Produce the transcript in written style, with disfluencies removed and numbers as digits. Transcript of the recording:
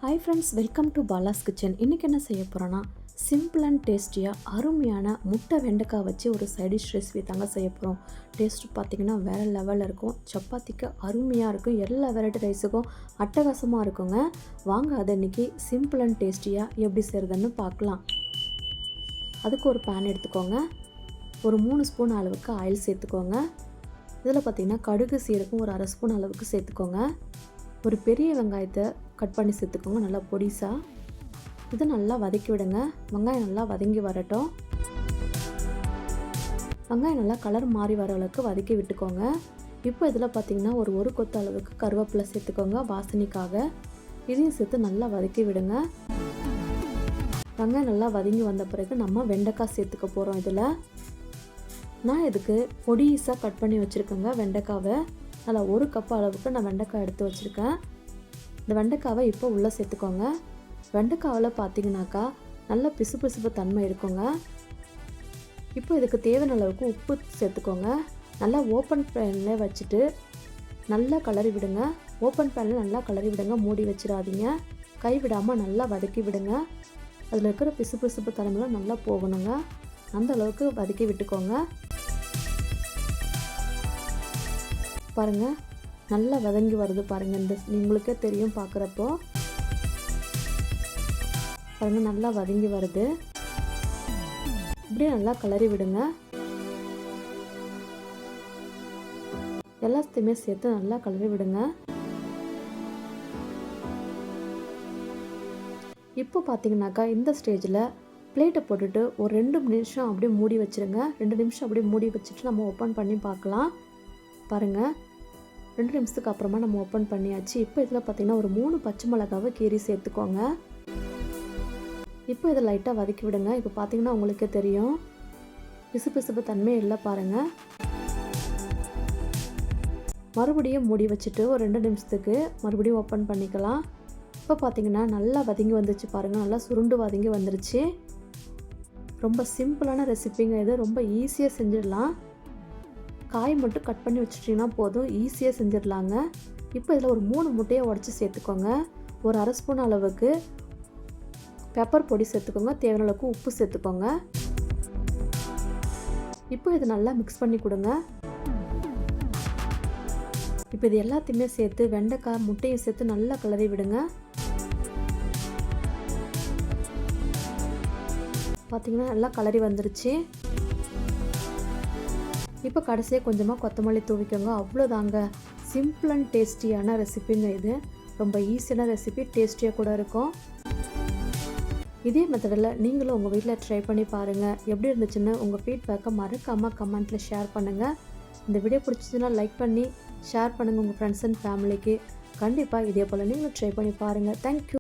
Hi friends, welcome to Bala's kitchen. இன்றைக்கி என்ன செய்ய போகிறோன்னா, சிம்பிள் அண்ட் டேஸ்டியாக அருமையான முட்டை வெண்டைக்காய் வச்சு ஒரு சைடிஷ் ரெசிபி தாங்க செய்ய போகிறோம். டேஸ்ட்டு பார்த்திங்கன்னா வேறு லெவலில் இருக்கும். சப்பாத்திக்கு அருமையாக இருக்கும். எல்லா வெரைட்டி ரைஸுக்கும் அட்டகாசமாக இருக்குங்க. வாங்க அதை இன்றைக்கி சிம்பிள் அண்ட் டேஸ்டியாக எப்படி செய்கிறதுன்னு பார்க்கலாம். அதுக்கு ஒரு பேன் எடுத்துக்கோங்க. ஒரு 3 ஸ்பூன் அளவுக்கு ஆயில் சேர்த்துக்கோங்க. இதில் பார்த்திங்கன்னா கடுகு சீரகம் ஒரு 1/2 ஸ்பூன் அளவுக்கு சேர்த்துக்கோங்க. ஒரு பெரிய வெங்காயத்தை கட் பண்ணி சேர்த்துக்கோங்க, நல்லா பொடிசாக. இதை நல்லா வதக்கி விடுங்க. வெங்காயம் நல்லா வதங்கி வரட்டும். வெங்காயம் நல்லா கலர் மாறி வர அளவுக்கு வதக்கி விட்டுக்கோங்க. இப்போ இதில் பார்த்திங்கன்னா ஒரு கொத்து அளவுக்கு கருவேப்பிலை சேர்த்துக்கோங்க வாசனைக்காக. இதையும் சேர்த்து நல்லா வதக்கி விடுங்க. வெங்காயம் நல்லா வதங்கி வந்த பிறகு நம்ம வெண்டைக்காய் சேர்த்துக்க போகிறோம். இதில் நான் இதுக்கு பொடிசாக கட் பண்ணி வச்சுருக்கேங்க வெண்டைக்காவை. நல்லா 1 கப் அளவுக்கு நான் வெண்டைக்காய் எடுத்து வச்சுருக்கேன். இந்த வெண்டைக்காவை இப்போ உள்ளே சேர்த்துக்கோங்க. வெண்டைக்காவில் பார்த்தீங்கன்னாக்கா நல்ல பிசுபிசுப்பு தன்மை இருக்குங்க. இப்போ இதுக்கு தேவையான அளவுக்கு உப்பு சேர்த்துக்கோங்க. நல்லா ஓப்பன் பேனில் வச்சுட்டு நல்லா கிளறி விடுங்க. ஓப்பன் பேனில் நல்லா கிளறி விடுங்க, மூடி வச்சிடாதீங்க. கை விடாமல் நல்லா வதக்கி விடுங்க. அதில் இருக்கிற பிசுபிசுப்பு தன்மைலாம் நல்லா போகணுங்க. அந்த அளவுக்கு வதக்கி விட்டுக்கோங்க. பாருங்கள், நல்லா வதங்கி வருது பாருங்கள். இந்த உங்களுக்கே தெரியும் பார்க்குறப்போ. பாருங்கள், நல்லா வதங்கி வருது. இப்படியே நல்லா கிளறி விடுங்க. எல்லாத்தையுமே சேர்த்து நல்லா கிளறி விடுங்க. இப்போ பார்த்தீங்கன்னாக்கா இந்த ஸ்டேஜில் பிளேட்டை போட்டுட்டு ஒரு 2 நிமிஷம் அப்படியே மூடி வச்சுருங்க. 2 நிமிஷம் அப்படியே மூடி வச்சுட்டு நம்ம ஓப்பன் பண்ணி பார்க்கலாம். பாருங்கள், 2 நிமிஷத்துக்கு அப்புறமா நம்ம ஓப்பன் பண்ணியாச்சு. இப்போ இதில் பார்த்திங்கன்னா ஒரு 3 பச்சை மிளகாவை கீரி சேர்த்துக்கோங்க. இப்போ இதை லைட்டாக வதக்கி விடுங்க. இப்போ பார்த்திங்கன்னா உங்களுக்கே தெரியும் பிசுபிசுப்பு தன்மை இல்லை பாருங்கள். மறுபடியும் மூடி வச்சுட்டு ஒரு 2 நிமிஷத்துக்கு மறுபடியும் ஓப்பன் பண்ணிக்கலாம். இப்போ பார்த்திங்கன்னா நல்லா வதங்கி வந்துச்சு பாருங்கள். நல்லா சுருண்டு வதங்கி வந்துருச்சு. ரொம்ப சிம்பிளான ரெசிபிங்க இது. ரொம்ப ஈஸியாக செஞ்சிடலாம். காய் மட்டும் கட் பண்ணி வச்சுட்டிங்கன்னா போதும், ஈஸியாக செஞ்சிடலாங்க. இப்போ இதில் ஒரு 3 முட்டையை உடச்சி சேர்த்துக்கோங்க. ஒரு 1/2 ஸ்பூன் அளவுக்கு பெப்பர் பொடி சேர்த்துக்கோங்க. தேவையான அளவுக்கு உப்பு சேர்த்துக்கோங்க. இப்போ இது நல்லா மிக்ஸ் பண்ணி கொடுங்க. இப்போ இது எல்லாத்தையுமே சேர்த்து வெண்டைக்காய் முட்டையும் சேர்த்து நல்லா கிளறி விடுங்க. பார்த்திங்கன்னா நல்லா கிளறி வந்துருச்சு. இப்போ கடைசியாக கொஞ்சமாக கொத்தமல்லி தூவிக்கோங்க. அவ்வளோதாங்க, சிம்பிள் அண்ட் டேஸ்டியான ரெசிபிங்க இது. ரொம்ப ஈஸியான ரெசிபி, டேஸ்டியாக கூட இருக்கும். இதே மெத்தடில் நீங்களும் உங்கள் வீட்டில் ட்ரை பண்ணி பாருங்கள். எப்படி இருந்துச்சுன்னு உங்கள் ஃபீட்பேக்கை மறக்காமல் கமெண்ட்டில் ஷேர் பண்ணுங்கள். இந்த வீடியோ பிடிச்சிச்சுன்னா லைக் பண்ணி ஷேர் பண்ணுங்கள் உங்கள் ஃப்ரெண்ட்ஸ் அண்ட் ஃபேமிலிக்கு. கண்டிப்பாக இதே போல் நீங்களும் ட்ரை பண்ணி பாருங்கள். தேங்க்யூ.